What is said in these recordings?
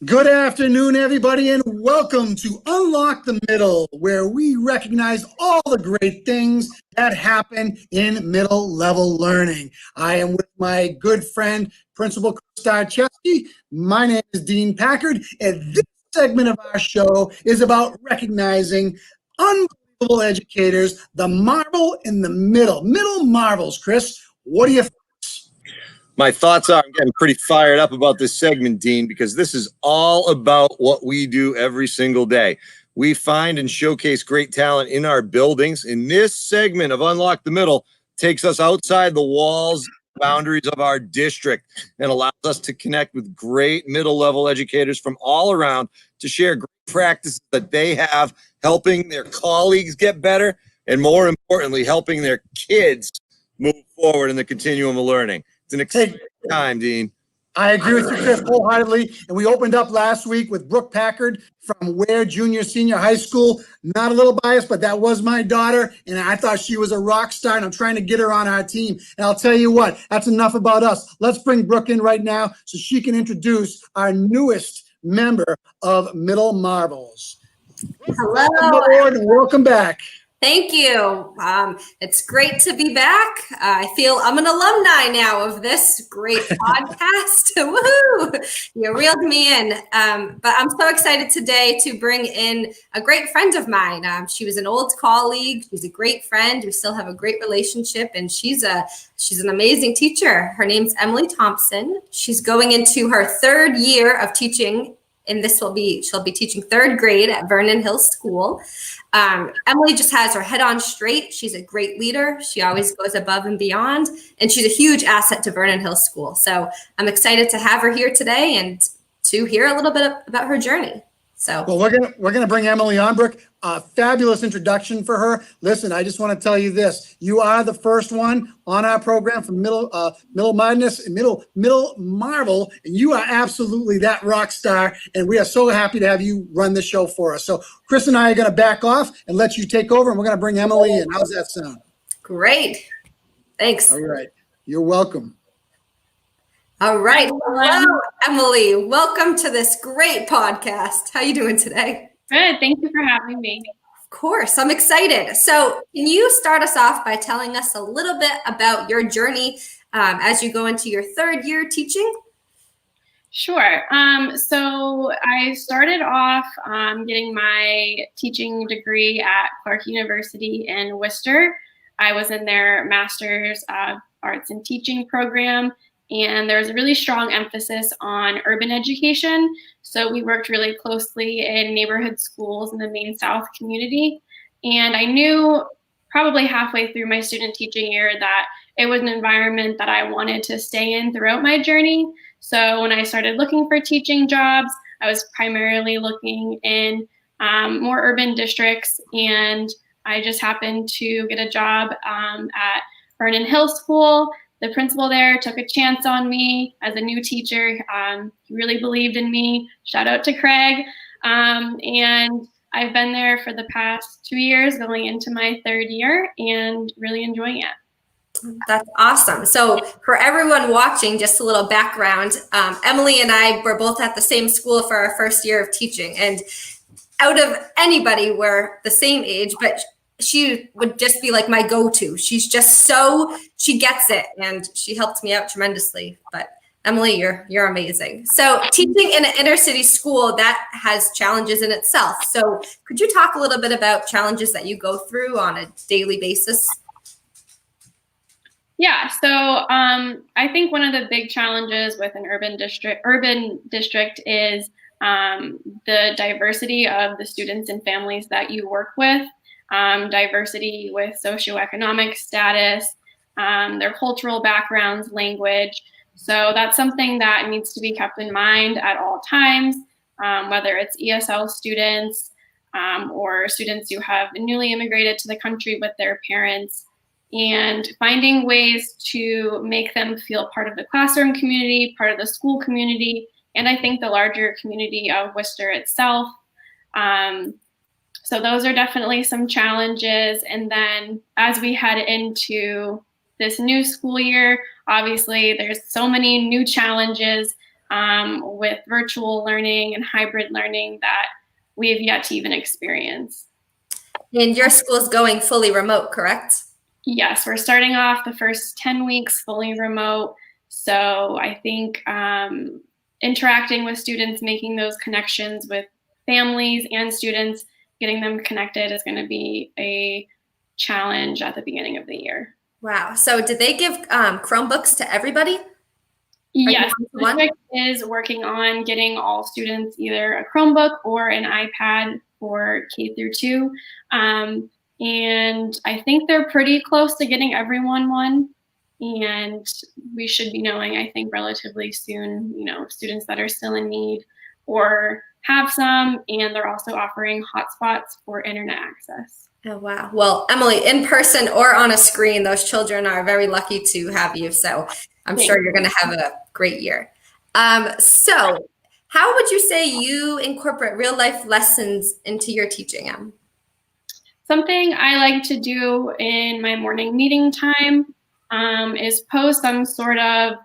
Good afternoon, everybody, and welcome to Unlock the Middle, where we recognize all the great things that happen in middle level learning. I am with my good friend, Principal Chris Starchevsky. My name is Dean Packard, and this segment of our show is about recognizing unbelievable educators, the marvel in the middle marvels. Chris, what do you think? My thoughts are I'm getting pretty fired up about this segment, Dean, because this is all about what we do every single day. We find and showcase great talent in our buildings. And this segment of Unlock the Middle takes us outside the walls, boundaries of our district, and allows us to connect with great middle level educators from all around to share great practices that they have, helping their colleagues get better, and more importantly, helping their kids move forward in the continuum of learning. It's an exciting time, Dean. I agree with you, Chris, wholeheartedly. And we opened up last week with Brooke Packard from Ware Junior Senior High School. Not a little biased, but that was my daughter, and I thought she was a rock star, and I'm trying to get her on our team. And I'll tell you what, that's enough about us. Let's bring Brooke in right now so she can introduce our newest member of Middle Marvels. Hello. Welcome, and welcome back. Thank you. It's great to be back. I feel I'm an alumni now of this great podcast. Woohoo! You reeled me in. But I'm so excited today to bring in a great friend of mine. She was an old colleague. She's a great friend. We still have a great relationship, and she's an amazing teacher. Her name's Emily Thompson. She's going into her third year of teaching, and she'll be teaching third grade at Vernon Hills School. Emily just has her head on straight. She's a great leader. She always goes above and beyond, and she's a huge asset to Vernon Hills School. So I'm excited to have her here today and to hear a little bit about her journey. Well, we're gonna bring Emily on, Brooke. Fabulous introduction for her. Listen, I just want to tell you this: you are the first one on our program from Middle Madness and Middle Marvel, and you are absolutely that rock star. And we are so happy to have you run the show for us. So Chris and I are going to back off and let you take over, and we're going to bring Emily in. How's that sound? Great. Thanks. All right. You're welcome. All right. Hello, Emily. Welcome to this great podcast. How are you doing today? Good. Thank you for having me. Of course. I'm excited. So can you start us off by telling us a little bit about your journey as you go into your third year teaching? Sure. So I started off getting my teaching degree at Clark University in Worcester. I was in their Master's of Arts in Teaching program, and there was a really strong emphasis on urban education. So we worked really closely in neighborhood schools in the Maine South community. And I knew probably halfway through my student teaching year that it was an environment that I wanted to stay in throughout my journey. So when I started looking for teaching jobs, I was primarily looking in more urban districts. And I just happened to get a job at Vernon Hills School. The principal there took a chance on me as a new teacher. He really believed in me. Shout out to Craig. And I've been there for the past 2 years, going into my third year, and really enjoying it. That's awesome. So for everyone watching, just a little background, Emily and I were both at the same school for our first year of teaching. And out of anybody, we're the same age, but she would just be like my go-to. She's just she gets it, and she helped me out tremendously. But Emily, you're amazing. So teaching in an inner city school, that has challenges in itself. So could you talk a little bit about challenges that you go through on a daily basis? Yeah, so I think one of the big challenges with an urban district is the diversity of the students and families that you work with. Diversity with socioeconomic status, their cultural backgrounds, language. So that's something that needs to be kept in mind at all times, whether it's ESL students or students who have newly immigrated to the country with their parents, and finding ways to make them feel part of the classroom community, part of the school community, and I think the larger community of Worcester itself. So those are definitely some challenges. And then as we head into this new school year, obviously there's so many new challenges. with virtual learning and hybrid learning that we have yet to even experience. And your school's going fully remote, correct? Yes, we're starting off the first 10 weeks fully remote. So I think interacting with students, making those connections with families and students, getting them connected is going to be a challenge at the beginning of the year. Wow. So did they give Chromebooks to everybody? Yes, the district is working on getting all students either a Chromebook or an iPad for K through 2. And I think they're pretty close to getting everyone one. And we should be knowing, I think, relatively soon, students that are still in need or have some, and they're also offering hotspots for internet access. Oh, wow. Well, Emily, in person or on a screen, those children are very lucky to have you. So I'm sure you're going to have a great year. So how would you say you incorporate real life lessons into your teaching, Em? Something I like to do in my morning meeting time is pose some sort of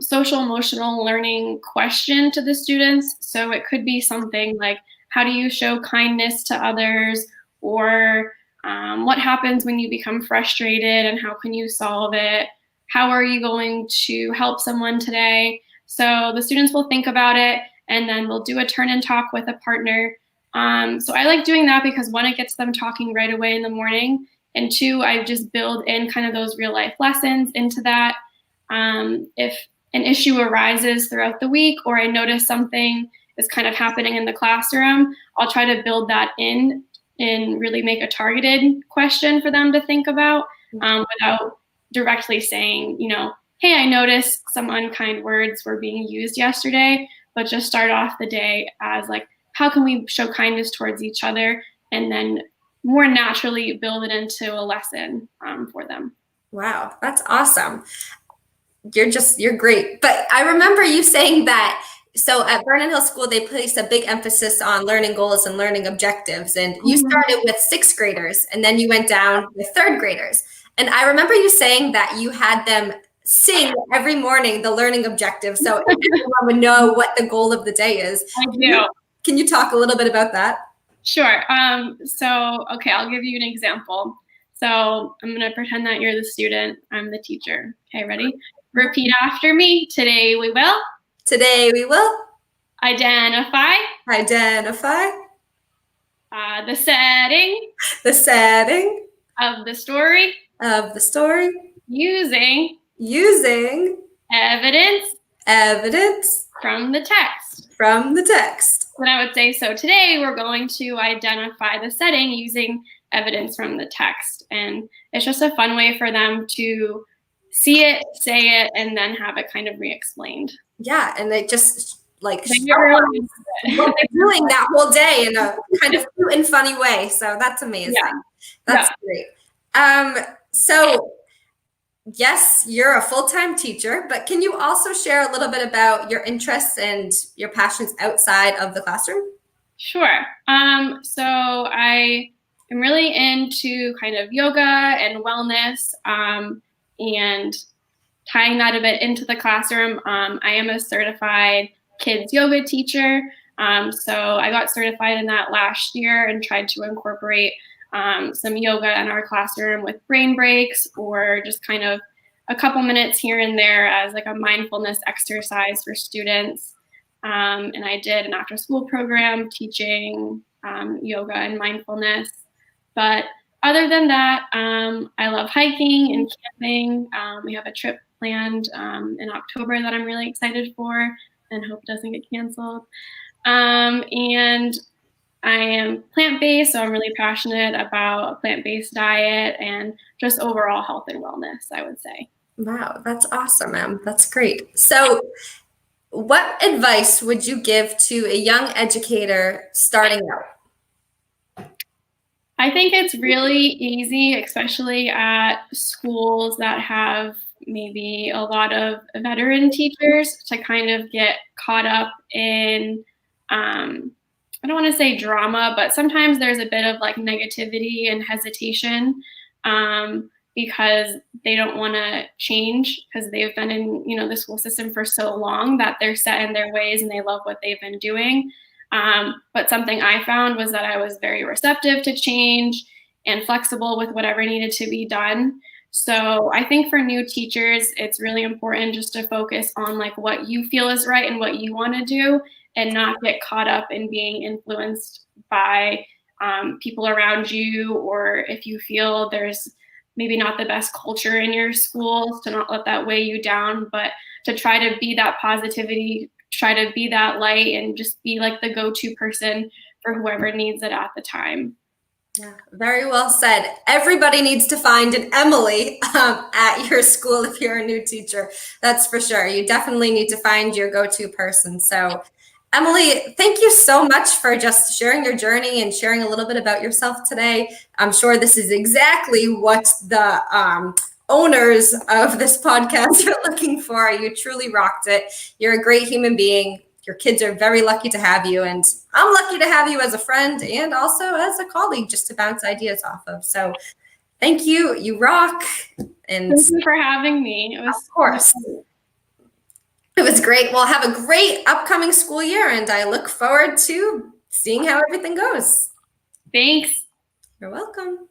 social emotional learning question to the students. So it could be something like, how do you show kindness to others? Or what happens when you become frustrated and how can you solve it? How are you going to help someone today? So the students will think about it, and then we'll do a turn and talk with a partner. So I like doing that because 1, it gets them talking right away in the morning, and 2, I just build in kind of those real life lessons into that. If an issue arises throughout the week, or I notice something is kind of happening in the classroom, I'll try to build that in and really make a targeted question for them to think about without directly saying, hey, I noticed some unkind words were being used yesterday, but just start off the day as like, how can we show kindness towards each other, and then more naturally build it into a lesson for them. Wow, that's awesome. You're great. But I remember you saying that, so at Vernon Hill School, they place a big emphasis on learning goals and learning objectives. And you started with 6th graders, and then you went down with 3rd graders. And I remember you saying that you had them sing every morning the learning objective, so everyone would know what the goal of the day is. I do. Can you talk a little bit about that? Sure. Okay, I'll give you an example. So I'm going to pretend that you're the student. I'm the teacher. Okay, ready? Repeat after me. Today we will. Today we will. Identify. Identify. The setting. The setting. Of the story. Of the story. Using. Evidence. From the text. From the text. And I would say, so today we're going to identify the setting using evidence from the text. And it's just a fun way for them to see it, say it, and then have it kind of re-explained. Yeah, and they just like what they're doing that whole day in a kind of cute and funny way. So that's amazing. Yeah. That's great. So yes, you're a full-time teacher, but can you also share a little bit about your interests and your passions outside of the classroom? Sure. So I am really into kind of yoga and wellness, and tying that a bit into the classroom. I am a certified kids yoga teacher. So I got certified in that last year and tried to incorporate some yoga in our classroom with brain breaks, or just kind of a couple minutes here and there as like a mindfulness exercise for students. And I did an after school program teaching yoga and mindfulness. But other than that, I love hiking and camping. We have a trip planned in October that I'm really excited for and hope doesn't get canceled. And I am plant-based, so I'm really passionate about a plant-based diet and just overall health and wellness, I would say. Wow, that's awesome, Em. That's great. So what advice would you give to a young educator starting out? I think it's really easy, especially at schools that have maybe a lot of veteran teachers, to kind of get caught up in, I don't want to say drama, but sometimes there's a bit of like negativity and hesitation. because they don't want to change because they've been in, the school system for so long that they're set in their ways and they love what they've been doing. But something I found was that I was very receptive to change and flexible with whatever needed to be done. So I think for new teachers, it's really important just to focus on like what you feel is right and what you want to do, and not get caught up in being influenced by people around you, or if you feel there's maybe not the best culture in your schools, to not let that weigh you down, but to try to be that positivity, try to be that light, and just be like the go-to person for whoever needs it at the time. Yeah, very well said. Everybody needs to find an Emily at your school if you're a new teacher. That's for sure. You definitely need to find your go-to person. So, Emily, thank you so much for just sharing your journey and sharing a little bit about yourself today. I'm sure this is exactly what the owners of this podcast are looking for. You truly rocked it. You're a great human being. Your kids are very lucky to have you, and I'm lucky to have you as a friend and also as a colleague just to bounce ideas off of. So thank you. You rock. And thank you for having me. It was, of course. It was great. Well, have a great upcoming school year, and I look forward to seeing how everything goes. Thanks. You're welcome.